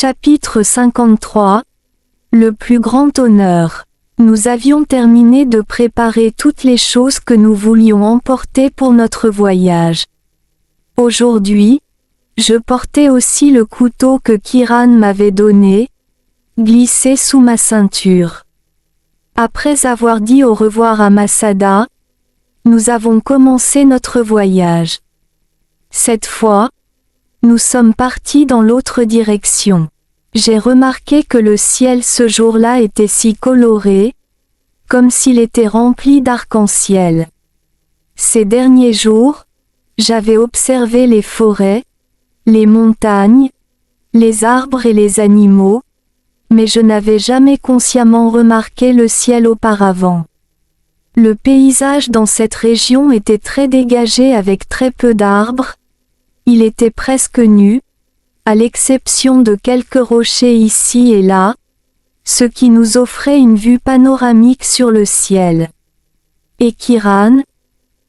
Chapitre 53. Le plus grand honneur. Nous avions terminé de préparer toutes les choses que nous voulions emporter pour notre voyage. Aujourd'hui, je portais aussi le couteau que Kiran m'avait donné, glissé sous ma ceinture. Après avoir dit au revoir à Masada, nous avons commencé notre voyage. Cette fois, nous sommes partis dans l'autre direction. J'ai remarqué que le ciel ce jour-là était si coloré, comme s'il était rempli d'arc-en-ciel. Ces derniers jours, j'avais observé les forêts, les montagnes, les arbres et les animaux, mais je n'avais jamais consciemment remarqué le ciel auparavant. Le paysage dans cette région était très dégagé avec très peu d'arbres. Il était presque nu, à l'exception de quelques rochers ici et là, ce qui nous offrait une vue panoramique sur le ciel. Et Kiran,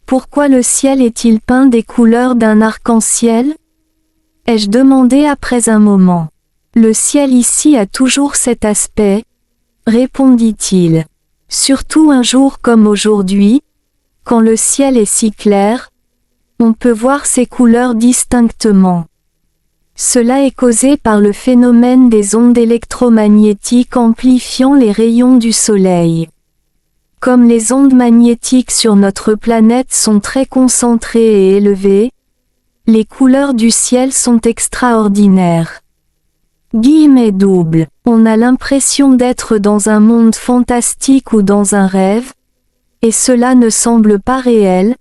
pourquoi le ciel est-il peint des couleurs d'un arc-en-ciel ? Ai-je demandé après un moment. Le ciel ici a toujours cet aspect, répondit-il. Surtout un jour comme aujourd'hui, quand le ciel est si clair, on peut voir ces couleurs distinctement. Cela est causé par le phénomène des ondes électromagnétiques amplifiant les rayons du soleil. Comme les ondes magnétiques sur notre planète sont très concentrées et élevées, les couleurs du ciel sont extraordinaires. Guillemets doubles. On a l'impression d'être dans un monde fantastique ou dans un rêve, et cela ne semble pas réel,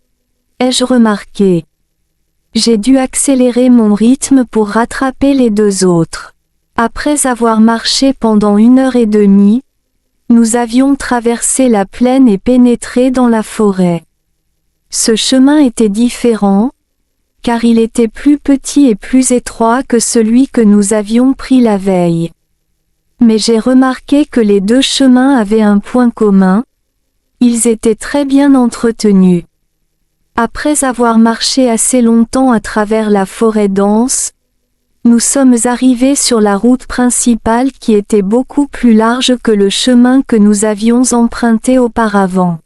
ai-je remarqué. J'ai dû accélérer mon rythme pour rattraper les deux autres. Après avoir marché pendant 1h30, nous avions traversé la plaine et pénétré dans la forêt. Ce chemin était différent, car il était plus petit et plus étroit que celui que nous avions pris la veille. Mais j'ai remarqué que les deux chemins avaient un point commun, ils étaient très bien entretenus. Après avoir marché assez longtemps à travers la forêt dense, nous sommes arrivés sur la route principale qui était beaucoup plus large que le chemin que nous avions emprunté auparavant.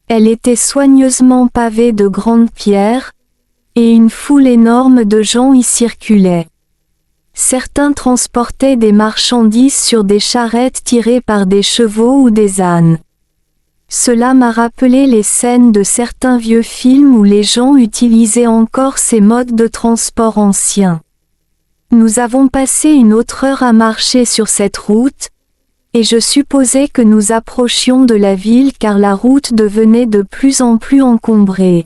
Elle était soigneusement pavée de grandes pierres, et une foule énorme de gens y circulait. Certains transportaient des marchandises sur des charrettes tirées par des chevaux ou des ânes. Cela m'a rappelé les scènes de certains vieux films où les gens utilisaient encore ces modes de transport anciens. Nous avons passé une autre heure à marcher sur cette route, et je supposais que nous approchions de la ville car la route devenait de plus en plus encombrée.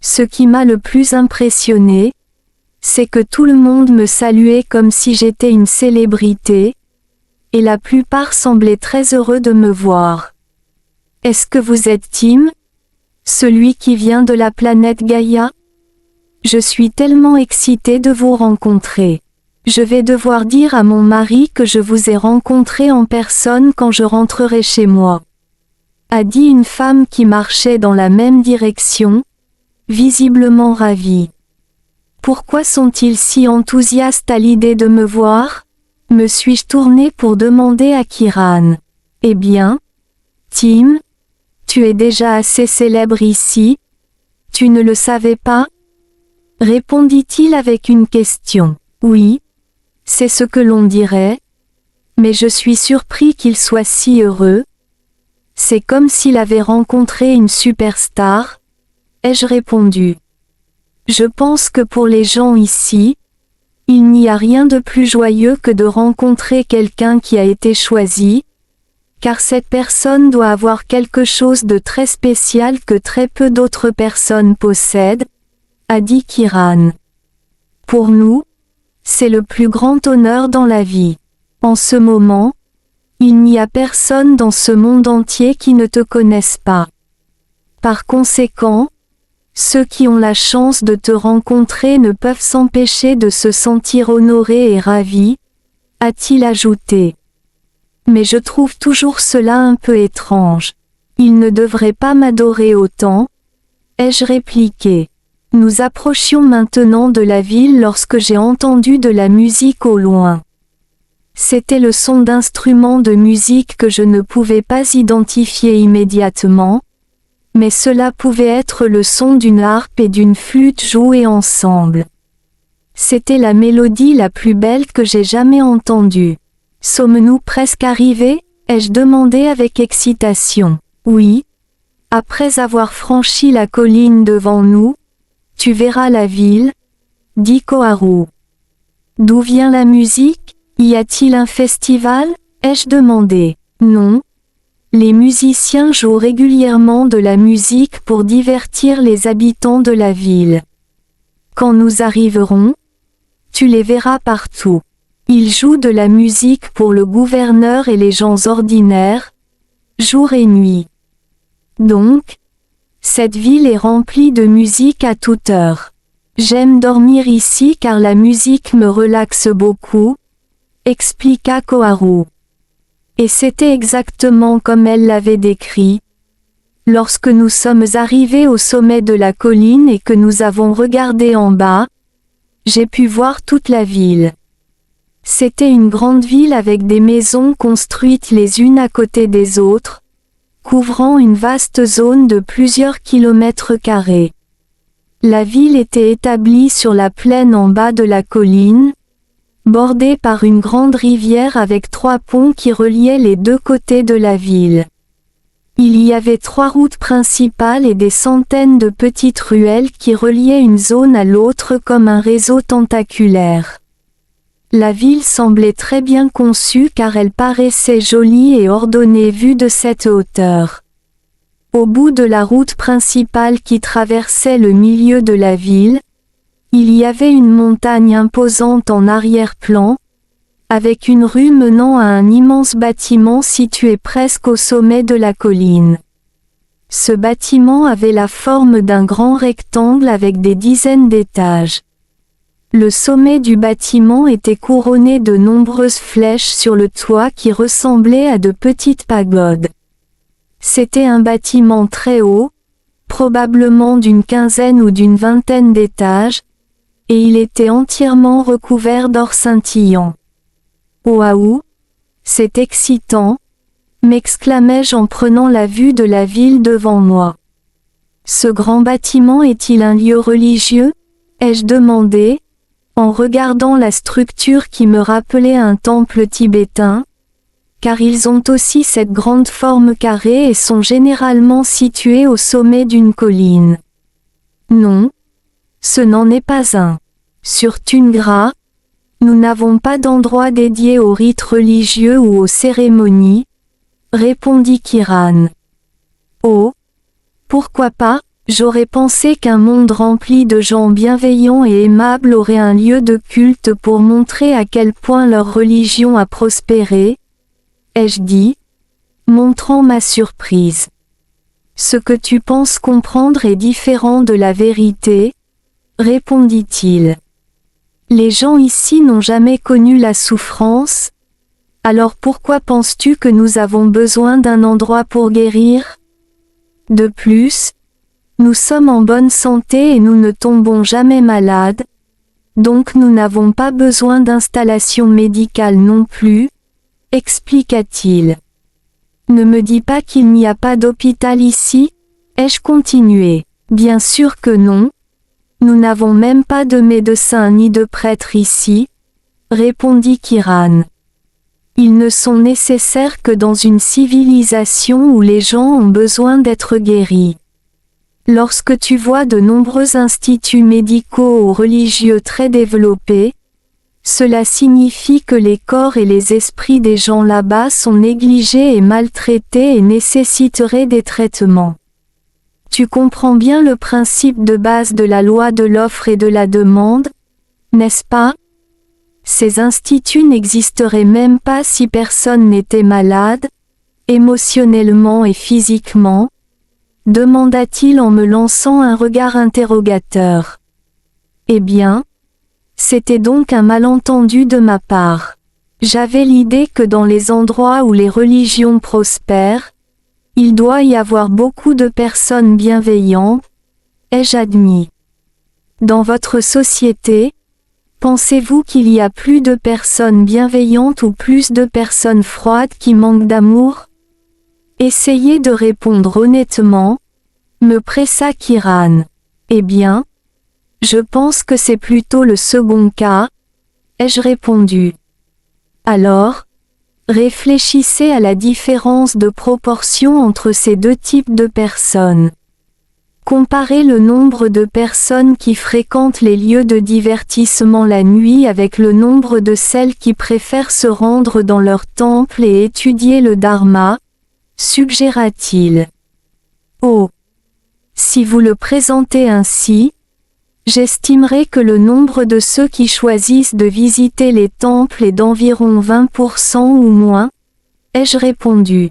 Ce qui m'a le plus impressionné, c'est que tout le monde me saluait comme si j'étais une célébrité, et la plupart semblaient très heureux de me voir. Est-ce que vous êtes Tim ? Celui qui vient de la planète Gaïa ? Je suis tellement excitée de vous rencontrer. Je vais devoir dire à mon mari que je vous ai rencontré en personne quand je rentrerai chez moi. A dit une femme qui marchait dans la même direction, visiblement ravie. Pourquoi sont-ils si enthousiastes à l'idée de me voir ? Me suis-je tournée pour demander à Kiran. Eh bien, Tim, tu es déjà assez célèbre ici, tu ne le savais pas ? Répondit-il avec une question. Oui, c'est ce que l'on dirait, mais je suis surpris qu'il soit si heureux. C'est comme s'il avait rencontré une superstar, ai-je répondu. Je pense que pour les gens ici, il n'y a rien de plus joyeux que de rencontrer quelqu'un qui a été choisi, car cette personne doit avoir quelque chose de très spécial que très peu d'autres personnes possèdent, a dit Kiran. Pour nous, c'est le plus grand honneur dans la vie. En ce moment, il n'y a personne dans ce monde entier qui ne te connaisse pas. Par conséquent, ceux qui ont la chance de te rencontrer ne peuvent s'empêcher de se sentir honorés et ravis, a-t-il ajouté. Mais je trouve toujours cela un peu étrange. Il ne devrait pas m'adorer autant, ai-je répliqué. Nous approchions maintenant de la ville lorsque j'ai entendu de la musique au loin. C'était le son d'instruments de musique que je ne pouvais pas identifier immédiatement, mais cela pouvait être le son d'une harpe et d'une flûte jouées ensemble. C'était la mélodie la plus belle que j'ai jamais entendue. Sommes-nous presque arrivés? Ai-je demandé avec excitation. Oui. Après avoir franchi la colline devant nous, tu verras la ville, dit Koharu. D'où vient la musique? Y a-t-il un festival? Ai-je demandé. Non. Les musiciens jouent régulièrement de la musique pour divertir les habitants de la ville. Quand nous arriverons, tu les verras partout. Ils jouent de la musique pour le gouverneur et les gens ordinaires, jour et nuit. Donc, cette ville est remplie de musique à toute heure. J'aime dormir ici car la musique me relaxe beaucoup, expliqua Koharu. Et c'était exactement comme elle l'avait décrit. Lorsque nous sommes arrivés au sommet de la colline et que nous avons regardé en bas, j'ai pu voir toute la ville. C'était une grande ville avec des maisons construites les unes à côté des autres, couvrant une vaste zone de plusieurs kilomètres carrés. La ville était établie sur la plaine en bas de la colline, bordée par une grande rivière avec 3 ponts qui reliaient les 2 côtés de la ville. Il y avait 3 routes principales et des centaines de petites ruelles qui reliaient une zone à l'autre comme un réseau tentaculaire. La ville semblait très bien conçue car elle paraissait jolie et ordonnée vue de cette hauteur. Au bout de la route principale qui traversait le milieu de la ville, il y avait une montagne imposante en arrière-plan, avec une rue menant à un immense bâtiment situé presque au sommet de la colline. Ce bâtiment avait la forme d'un grand rectangle avec des dizaines d'étages. Le sommet du bâtiment était couronné de nombreuses flèches sur le toit qui ressemblaient à de petites pagodes. C'était un bâtiment très haut, probablement d'une 15aine ou d'une 20aine d'étages, et il était entièrement recouvert d'or scintillant. Waouh! C'est excitant, m'exclamai-je en prenant la vue de la ville devant moi. Ce grand bâtiment est-il un lieu religieux? Ai-je demandé, en regardant la structure qui me rappelait un temple tibétain, car ils ont aussi cette grande forme carrée et sont généralement situés au sommet d'une colline. Non, ce n'en est pas un. Sur Tungra, nous n'avons pas d'endroit dédié aux rites religieux ou aux cérémonies, répondit Kiran. Oh, pourquoi pas? J'aurais pensé qu'un monde rempli de gens bienveillants et aimables aurait un lieu de culte pour montrer à quel point leur religion a prospéré, ai-je dit, montrant ma surprise. Ce que tu penses comprendre est différent de la vérité, répondit-il. Les gens ici n'ont jamais connu la souffrance, alors pourquoi penses-tu que nous avons besoin d'un endroit pour guérir? De plus, nous sommes en bonne santé et nous ne tombons jamais malades, donc nous n'avons pas besoin d'installation médicale non plus, expliqua-t-il. Ne me dis pas qu'il n'y a pas d'hôpital ici, ai-je continué. Bien sûr que non. Nous n'avons même pas de médecin ni de prêtre ici, répondit Kiran. Ils ne sont nécessaires que dans une civilisation où les gens ont besoin d'être guéris. Lorsque tu vois de nombreux instituts médicaux ou religieux très développés, cela signifie que les corps et les esprits des gens là-bas sont négligés et maltraités et nécessiteraient des traitements. Tu comprends bien le principe de base de la loi de l'offre et de la demande, n'est-ce pas? Ces instituts n'existeraient même pas si personne n'était malade, émotionnellement et physiquement, demanda-t-il en me lançant un regard interrogateur. Eh bien, c'était donc un malentendu de ma part. J'avais l'idée que dans les endroits où les religions prospèrent, il doit y avoir beaucoup de personnes bienveillantes, ai-je admis. Dans votre société, Pensez-vous qu'il y a plus de personnes bienveillantes ou plus de personnes froides qui manquent d'amour? Essayez de répondre honnêtement, me pressa Kiran. Eh bien, je pense que c'est plutôt le second cas, ai-je répondu. Alors, réfléchissez à la différence de proportion entre ces deux types de personnes. Comparez le nombre de personnes qui fréquentent les lieux de divertissement la nuit avec le nombre de celles qui préfèrent se rendre dans leur temple et étudier le Dharma, suggéra-t-il. Oh! Si vous le présentez ainsi, j'estimerai que le nombre de ceux qui choisissent de visiter les temples est d'environ 20% ou moins, ai-je répondu.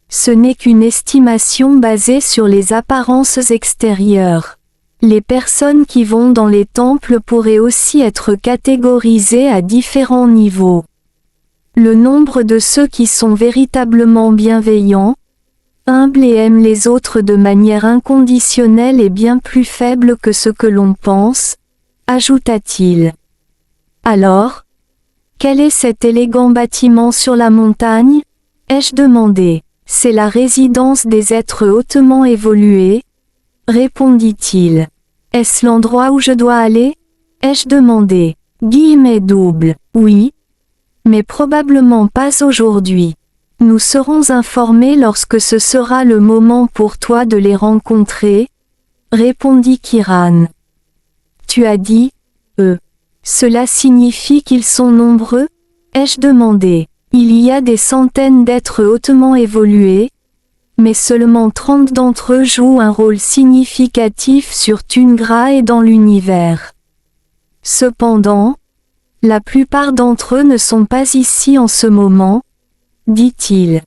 Ce n'est qu'une estimation basée sur les apparences extérieures. Les personnes qui vont dans les temples pourraient aussi être catégorisées à différents niveaux. Le nombre de ceux qui sont véritablement bienveillants, humbles et aiment les autres de manière inconditionnelle est bien plus faible que ce que l'on pense, ajouta-t-il. Alors, quel est cet élégant bâtiment sur la montagne? Ai-je demandé. C'est la résidence des êtres hautement évolués, répondit-il. Est-ce l'endroit où je dois aller? Ai-je demandé. Guillemets doubles. Oui. Mais probablement pas aujourd'hui. Nous serons informés lorsque ce sera le moment pour toi de les rencontrer, répondit Kiran. Tu as dit, Cela signifie qu'ils sont nombreux? Ai-je demandé. Il y a des centaines d'êtres hautement évolués, mais seulement 30 d'entre eux jouent un rôle significatif sur Tungra et dans l'univers. Cependant, la plupart d'entre eux ne sont pas ici en ce moment, dit-il.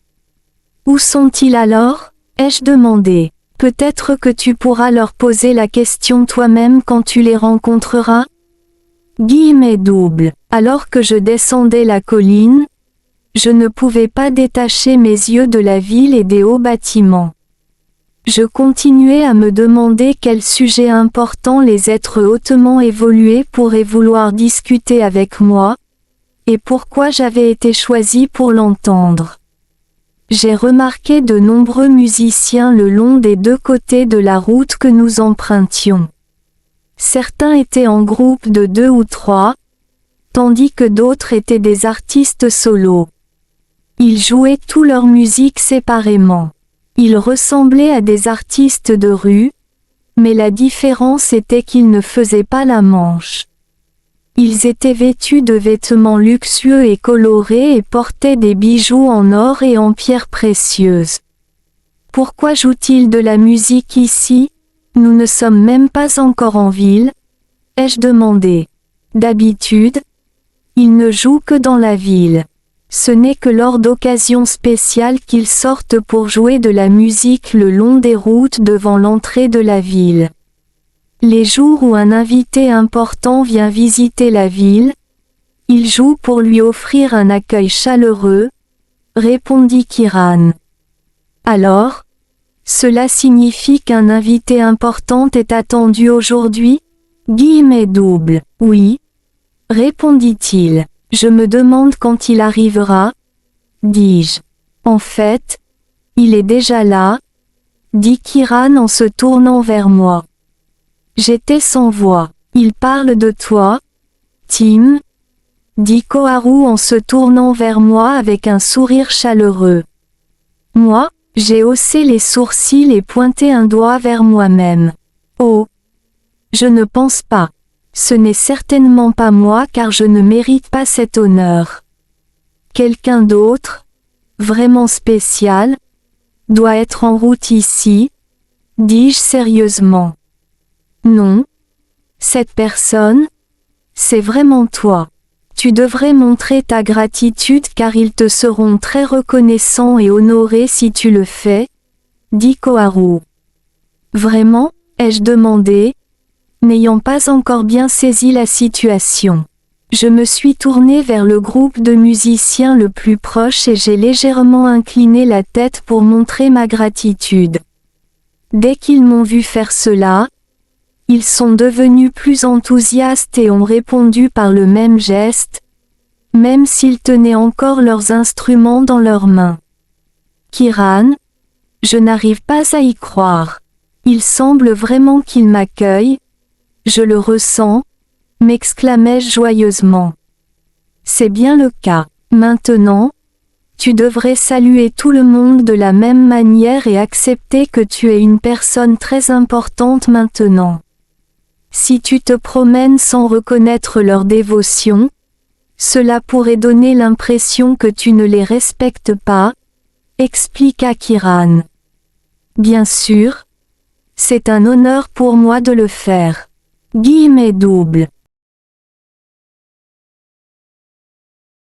Où sont-ils alors? Ai-je demandé. Peut-être que tu pourras leur poser la question toi-même quand tu les rencontreras? Guillemets doubles. Alors que je descendais la colline, je ne pouvais pas détacher mes yeux de la ville et des hauts bâtiments. Je continuais à me demander quel sujet important les êtres hautement évolués pourraient vouloir discuter avec moi, et pourquoi j'avais été choisi pour l'entendre. J'ai remarqué de nombreux musiciens le long des deux côtés de la route que nous empruntions. Certains étaient en groupe de 2 ou 3, tandis que d'autres étaient des artistes solos. Ils jouaient toute leur musique séparément. Ils ressemblaient à des artistes de rue, mais la différence était qu'ils ne faisaient pas la manche. Ils étaient vêtus de vêtements luxueux et colorés et portaient des bijoux en or et en pierres précieuses. Pourquoi jouent-ils de la musique ici? Nous ne sommes même pas encore en ville, ai-je demandé. D'habitude, ils ne jouent que dans la ville. Ce n'est que lors d'occasions spéciales qu'ils sortent pour jouer de la musique le long des routes devant l'entrée de la ville. Les jours où un invité important vient visiter la ville, ils jouent pour lui offrir un accueil chaleureux, répondit Kiran. Alors, cela signifie qu'un invité important est attendu aujourd'hui? Guillemets doubles. Oui, répondit-il. Je me demande quand il arrivera, dis-je. En fait, il est déjà là, dit Kiran en se tournant vers moi. J'étais sans voix. Il parle de toi, Tim, dit Koharu en se tournant vers moi avec un sourire chaleureux. Moi, j'ai haussé les sourcils et pointé un doigt vers moi-même. Oh! Je ne pense pas. Ce n'est certainement pas moi car je ne mérite pas cet honneur. Quelqu'un d'autre, vraiment spécial, doit être en route ici, dis-je sérieusement. Non. Cette personne, c'est vraiment toi. Tu devrais montrer ta gratitude car ils te seront très reconnaissants et honorés si tu le fais, dit Koharu. Vraiment, ai-je demandé, n'ayant pas encore bien saisi la situation. Je me suis tourné vers le groupe de musiciens le plus proche et j'ai légèrement incliné la tête pour montrer ma gratitude. Dès qu'ils m'ont vu faire cela, Ils sont devenus plus enthousiastes et ont répondu par le même geste, même s'ils tenaient encore leurs instruments dans leurs mains. Kiran, je n'arrive pas à y croire. Il semble vraiment qu'il m'accueille. Je le ressens, m'exclamai-je joyeusement. C'est bien le cas. Maintenant, tu devrais saluer tout le monde de la même manière et accepter que tu es une personne très importante maintenant. Si tu te promènes sans reconnaître leur dévotion, cela pourrait donner l'impression que tu ne les respectes pas, expliqua Kiran. Bien sûr, c'est un honneur pour moi de le faire. Guillemets doubles.